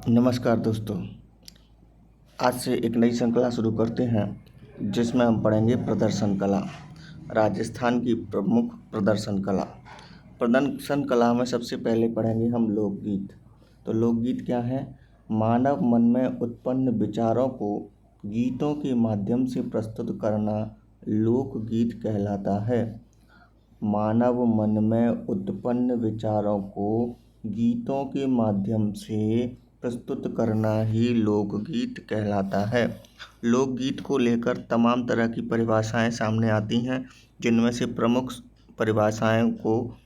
नमस्कार दोस्तों। आज से एक नई श्रृंखला शुरू करते हैं जिसमें हम पढ़ेंगे प्रदर्शन कला। राजस्थान की प्रमुख प्रदर्शन कला। प्रदर्शन कला में सबसे पहले पढ़ेंगे हम लोकगीत। तो लोकगीत क्या है? मानव मन में उत्पन्न विचारों को गीतों के माध्यम से प्रस्तुत करना लोकगीत कहलाता है। मानव मन में उत्पन्न विचारों को गीतों के माध्यम से प्रस्तुत करना ही लोकगीत कहलाता है। लोकगीत को लेकर तमाम तरह की परिभाषाएं सामने आती हैं, जिनमें से प्रमुख परिभाषाएं को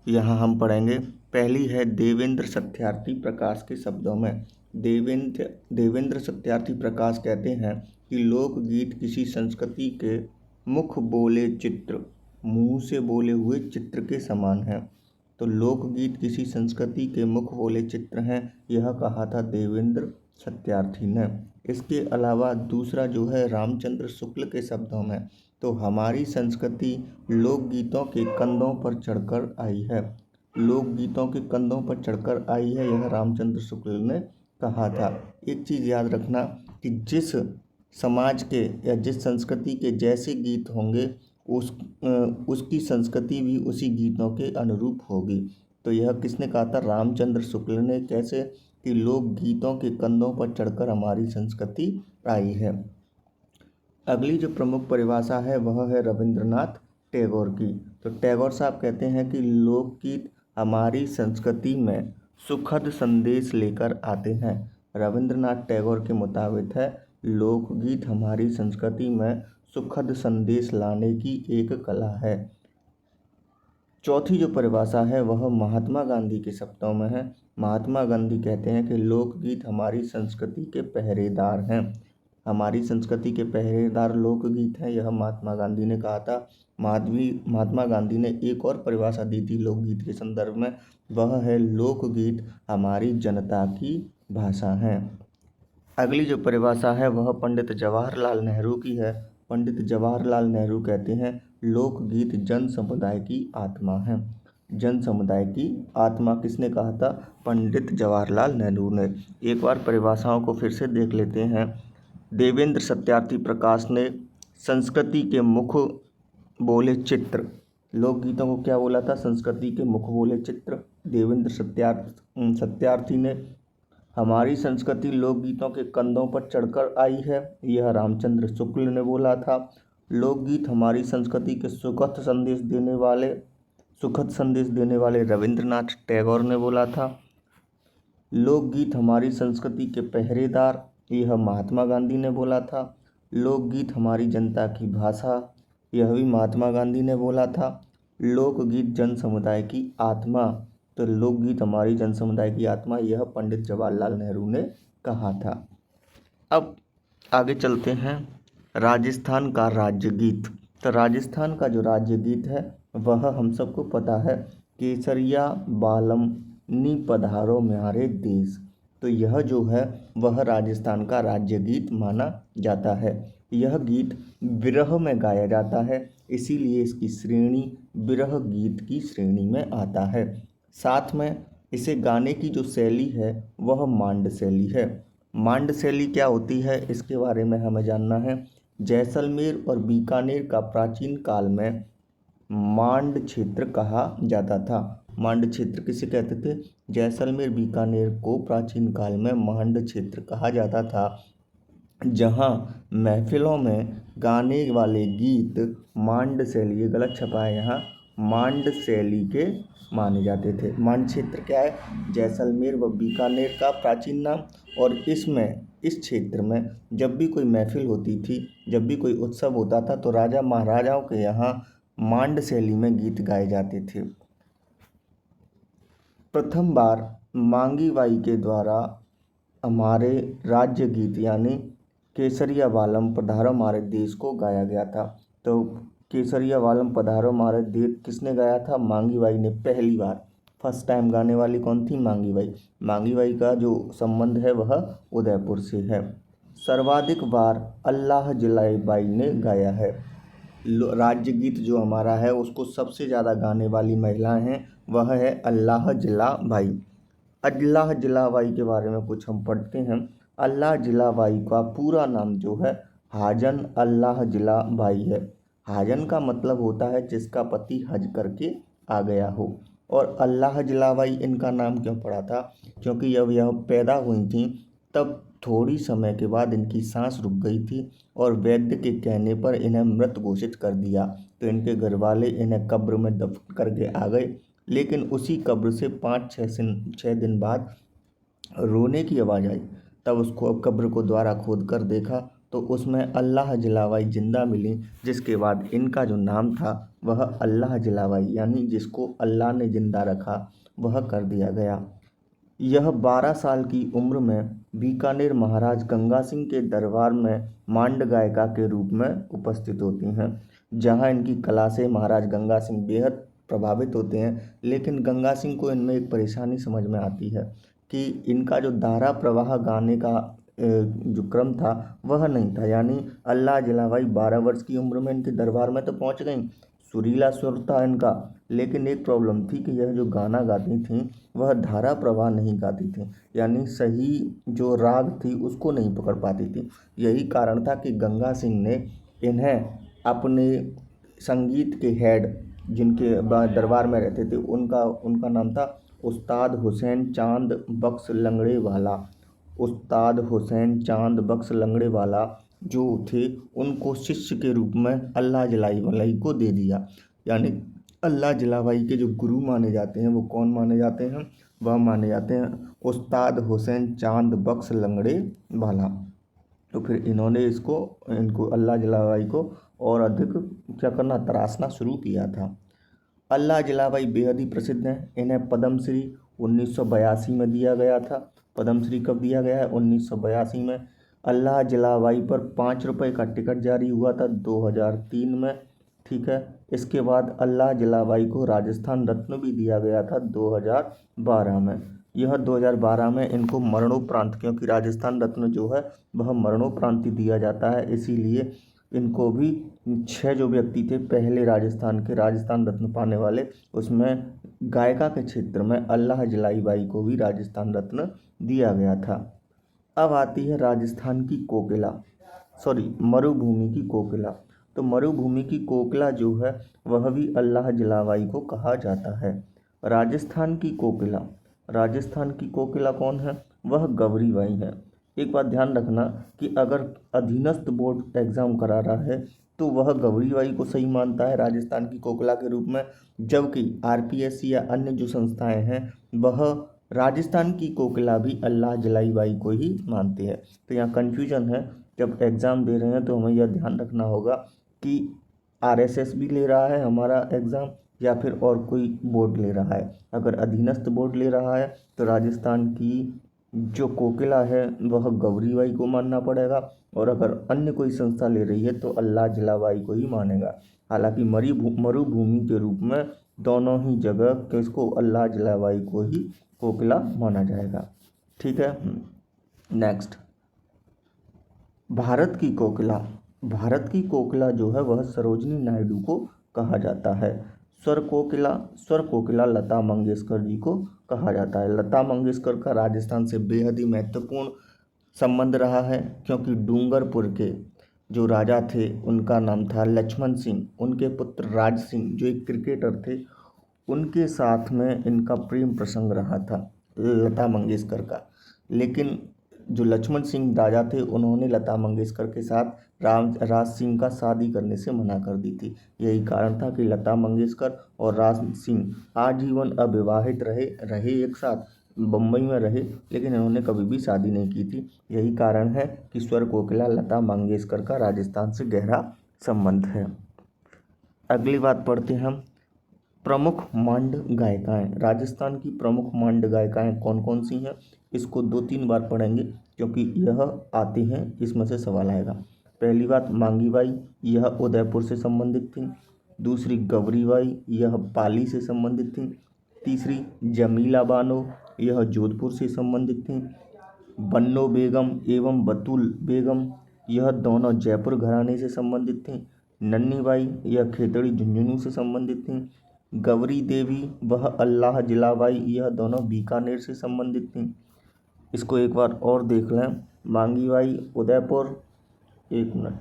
यहाँ हम पढ़ेंगे। पहली है देवेंद्र सत्यार्थी प्रकाश के शब्दों में। देवेंद्र सत्यार्थी प्रकाश कहते हैं कि लोकगीत किसी संस्कृति के मुख बोले चित्र, मुंह से बोले हुए चित्र के समान है। तो लोकगीत किसी संस्कृति के मुख बोले चित्र हैं, यह कहा था देवेंद्र सत्यार्थी ने। इसके अलावा दूसरा जो है रामचंद्र शुक्ल के शब्दों में, तो हमारी संस्कृति लोकगीतों के कंधों पर चढ़कर आई है। लोकगीतों के कंधों पर चढ़कर आई है, यह रामचंद्र शुक्ल ने कहा था। एक चीज़ याद रखना कि जिस समाज के या जिस संस्कृति के जैसे गीत होंगे उसकी संस्कृति भी उसी गीतों के अनुरूप होगी। तो यह किसने कहा था? रामचंद्र शुक्ल ने। कैसे? कि लोकगीतों के कंधों पर चढ़कर हमारी संस्कृति आई है। अगली जो प्रमुख परिभाषा है वह है रविंद्रनाथ टैगोर की। तो टैगोर साहब कहते हैं कि लोकगीत हमारी संस्कृति में सुखद संदेश लेकर आते हैं। रविंद्रनाथ टैगोर के मुताबिक है लोकगीत हमारी संस्कृति में सुखद संदेश लाने की एक कला है। चौथी जो परिभाषा है वह महात्मा गांधी के शब्दों में है। महात्मा गांधी कहते हैं कि लोकगीत हमारी संस्कृति के पहरेदार हैं। हमारी संस्कृति के पहरेदार लोकगीत हैं, यह महात्मा गांधी ने कहा था। महात्मा गांधी ने एक और परिभाषा दी थी लोकगीत के संदर्भ में, वह है लोकगीत हमारी जनता की भाषा है। अगली जो परिभाषा है वह पंडित जवाहरलाल नेहरू की है। पंडित जवाहरलाल नेहरू कहते हैं लोकगीत जन समुदाय की आत्मा है। जन समुदाय की आत्मा किसने कहा था? पंडित जवाहरलाल नेहरू ने। एक बार परिभाषाओं को फिर से देख लेते हैं। देवेंद्र सत्यार्थी प्रकाश ने संस्कृति के मुख बोले चित्र, लोकगीतों को क्या बोला था? संस्कृति के मुख बोले चित्र। देवेंद्र सत्यार्थी ने हमारी संस्कृति लोकगीतों के कंधों पर चढ़कर आई है, यह रामचंद्र शुक्ल ने बोला था। लोकगीत हमारी संस्कृति के सुखद संदेश देने वाले रविंद्रनाथ टैगोर ने बोला था। लोकगीत हमारी संस्कृति के पहरेदार, यह महात्मा गांधी ने बोला था। लोकगीत हमारी जनता की भाषा, यह भी महात्मा गांधी ने बोला था। लोकगीत जन समुदाय की आत्मा, तो लोकगीत हमारी जन समुदाय की आत्मा, यह पंडित जवाहरलाल नेहरू ने कहा था। अब आगे चलते हैं राजस्थान का राज्य गीत। तो राजस्थान का जो राज्य गीत है वह हम सबको पता है, केसरिया बालम नी पधारो म्यारे देश। तो यह जो है वह राजस्थान का राज्य गीत माना जाता है। यह गीत विरह में गाया जाता है, इसीलिए इसकी श्रेणी विरह गीत की श्रेणी में आता है। साथ में इसे गाने की जो शैली है वह मांड शैली है। मांड शैली क्या होती है इसके बारे में हमें जानना है। जैसलमेर और बीकानेर का प्राचीन काल में मांड क्षेत्र कहा जाता था। मांड क्षेत्र किसे कहते थे? जैसलमेर बीकानेर को प्राचीन काल में मांड क्षेत्र कहा जाता था, जहाँ महफिलों में गाने वाले गीत मांड शैली, ये गलत छपा है यहाँ, मांड शैली के माने जाते थे। मांड क्षेत्र क्या है? जैसलमेर व बीकानेर का प्राचीन नाम। और इस क्षेत्र में जब भी कोई महफिल होती थी, जब भी कोई उत्सव होता था, तो राजा महाराजाओं के यहाँ मांड शैली में गीत गाए जाते थे। प्रथम बार मांगी बाई के द्वारा हमारे राज्य गीत यानी केसरिया वालम पधारो हमारे देश को गाया गया था। तो केसरिया वालम पधारो हमारे देश किसने गाया था? मांगी बाई ने पहली बार। फर्स्ट टाइम गाने वाली कौन थी? मांगी बाई। मांगी बाई का जो संबंध है वह उदयपुर से है। सर्वाधिक बार अल्लाह जलाई बाई ने गाया है। राज्य गीत जो हमारा है उसको सबसे ज़्यादा गाने वाली महिला हैं वह है अल्लाह जला बाई। अल्लाह जलाबाई के बारे में कुछ हम पढ़ते हैं। अल्लाह जलाबाई का पूरा नाम जो है हाजन अल्लाह जलाबाई है। हाजन का मतलब होता है जिसका पति हज करके आ गया हो। और अल्लाह जलाबाई इनका नाम क्यों पड़ा था? क्योंकि जब यह पैदा हुई थी तब थोड़ी समय के बाद इनकी सांस रुक गई थी और वैद्य के कहने पर इन्हें मृत घोषित कर दिया। तो इनके घर वाले इन्हें कब्र में दफन करके आ गए। लेकिन उसी कब्र से 5-6 दिन बाद रोने की आवाज़ आई। तब उसको कब्र को दोबारा खोद कर देखा तो उसमें अल्लाह जलाबाई जिंदा मिली, जिसके बाद इनका जो नाम था वह अल्लाह जलाबाई यानी जिसको अल्लाह ने जिंदा रखा वह कर दिया गया। यह 12 साल की उम्र में बीकानेर महाराज गंगा सिंह के दरबार में मांड गायिका के रूप में उपस्थित होती हैं, जहां इनकी कला से महाराज गंगा सिंह बेहद प्रभावित होते हैं। लेकिन गंगा सिंह को इनमें एक परेशानी समझ में आती है कि इनका जो धारा प्रवाह गाने का जो क्रम था वह नहीं था। यानी अल्लाह जलाबाई 12 वर्ष की उम्र में इनके दरबार में तो पहुंच गई, सुरीला सुर था इनका, लेकिन एक प्रॉब्लम थी कि यह जो गाना गाती थीं वह धारा प्रवाह नहीं गाती थीं, यानी सही जो राग थी उसको नहीं पकड़ पाती थी। यही कारण था कि गंगा सिंह ने इन्हें अपने संगीत के हेड जिनके दरबार में रहते थे उनका नाम था उस्ताद हुसैन चांद बख्श लंगड़े वाला। उस्ताद हुसैन चांद बख्श लंगड़े वाला जो थे उनको शिष्य के रूप में अल्लाह जलाबाई को दे दिया। यानी अल्लाह जलाबाई के जो गुरु माने जाते हैं वो कौन माने जाते हैं? वह माने जाते हैं उस्ताद हुसैन चांद बख्श लंगड़े वाला। तो फिर इन्होंने इनको अल्लाह जलाबाई को और अधिक क्या करना, तराशना शुरू किया था। अल्लाह जलाबाई बेहद ही प्रसिद्ध हैं। इन्हें पद्मश्री 1982 में दिया गया था। पद्मश्री कब दिया गया है? 1982 में। अल्लाह जलाबाई पर 5 रुपये का टिकट जारी हुआ था 2003 में। ठीक है। इसके बाद अल्लाह जलाबाई को राजस्थान रत्न भी दिया गया था 2012 में। यह 2012 में इनको मरणोपरांत, क्योंकि राजस्थान रत्न जो है वह मरणोपरांत ही दिया जाता है, इसीलिए इनको भी 6 जो व्यक्ति थे पहले राजस्थान रत्न पाने वाले, उसमें गायिका के क्षेत्र में अल्लाह जलाबाई को भी राजस्थान रत्न दिया गया था। अब आती है राजस्थान की कोकिला, मरुभूमि की कोकिला। तो मरुभूमि की कोकिला जो है वह भी अल्लाह जलाबाई को कहा जाता है। राजस्थान की कोकिला कौन है? वह गौरी बाई है। एक बात ध्यान रखना कि अगर अधीनस्थ बोर्ड एग्जाम करा रहा है तो वह गौरी बाई को सही मानता है राजस्थान की कोकिला के रूप में, जबकि आरपीएससी या अन्य जो संस्थाएं हैं वह राजस्थान की कोकिला भी अल्लाह जलाबाई को ही मानते हैं। तो यहाँ कन्फ्यूजन है, जब एग्ज़ाम दे रहे हैं तो हमें यह ध्यान रखना होगा कि आरएसएस भी ले रहा है हमारा एग्ज़ाम या फिर और कोई बोर्ड ले रहा है। अगर अधीनस्थ बोर्ड ले रहा है तो राजस्थान की जो कोकिला है वह गौरी बाई को मानना पड़ेगा, और अगर अन्य कोई संस्था ले रही है तो अल्लाह जलाबाई को ही मानेगा। हालांकि मरुभूमि के रूप में दोनों ही जगह किसको, अल्लाह जलाबाई को ही कोकिला माना जाएगा। ठीक है। नेक्स्ट, भारत की कोकिला जो है वह सरोजिनी नायडू को कहा जाता है। स्वर कोकिला लता मंगेशकर जी को कहा जाता है। लता मंगेशकर का राजस्थान से बेहद ही महत्वपूर्ण संबंध रहा है, क्योंकि डूंगरपुर के जो राजा थे उनका नाम था लक्ष्मण सिंह। उनके पुत्र राज सिंह जो एक क्रिकेटर थे, उनके साथ में इनका प्रेम प्रसंग रहा था लता मंगेशकर का। लेकिन जो लक्ष्मण सिंह राजा थे उन्होंने लता मंगेशकर के साथ राज सिंह का शादी करने से मना कर दी थी। यही कारण था कि लता मंगेशकर और राज सिंह आजीवन अविवाहित रहे एक साथ, बम्बई में रहे, लेकिन इन्होंने कभी भी शादी नहीं की थी। यही कारण है कि स्वर कोकिला लता मंगेशकर का राजस्थान से गहरा संबंध है। अगली बात पढ़ते हैं हम, प्रमुख मांड गायिकाएँ। राजस्थान की प्रमुख मांड गायिकाएँ कौन कौन सी हैं? इसको 2-3 बार पढ़ेंगे क्योंकि यह आती हैं, इसमें से सवाल आएगा। पहली बात मांगी बाई, यह उदयपुर से संबंधित थी। दूसरी गौरी बाई, यह पाली से संबंधित थी। तीसरी जमीला बानो, यह जोधपुर से संबंधित थी। बन्नो बेगम एवं बतूल बेगम, यह दोनों जयपुर घराने से संबंधित थीं। नन्नी बाई, यह खेतड़ी झुंझुनू से संबंधित थीं। गौरी देवी वह अल्लाह जिलाबाई, यह दोनों बीकानेर से संबंधित थीं। इसको एक बार और देख लें। मांगीबाई उदयपुर, एक मिनट,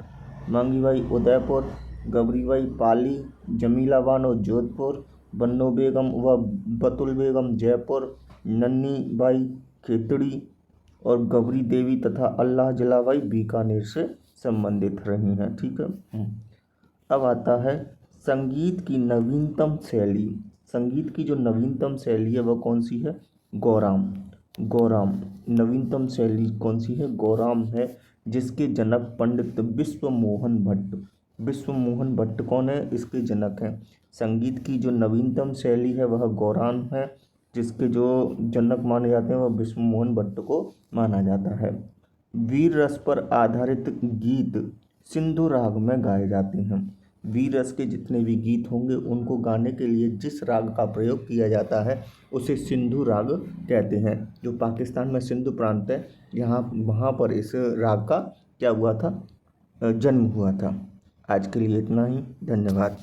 मांगीबाई उदयपुर, गौरीबाई पाली, जमीला बानो जोधपुर, बन्नो बेगम व बतुल बेगम जयपुर, नन्नी बाई खेतड़ी और गौरी देवी तथा अल्लाह जिलाबाई बीकानेर से संबंधित रही हैं। ठीक है। अब आता है संगीत की नवीनतम शैली। संगीत की जो नवीनतम शैली है वह कौन सी है? गौराम। गौराम नवीनतम शैली कौन सी है? गौराम है, जिसके जनक पंडित विश्वमोहन भट्ट। विश्वमोहन भट्ट कौन है? इसके जनक हैं। संगीत की जो नवीनतम शैली है वह गौराम है, जिसके जो जनक माने जाते हैं वह विश्वमोहन भट्ट को माना जाता है। वीर रस पर आधारित गीत सिंधु राग में गाए जाते हैं। वीर रस के जितने भी गीत होंगे उनको गाने के लिए जिस राग का प्रयोग किया जाता है उसे सिंधु राग कहते हैं। जो पाकिस्तान में सिंधु प्रांत है, यहाँ वहाँ पर इस राग का क्या हुआ था? जन्म हुआ था। आज के लिए इतना ही। धन्यवाद।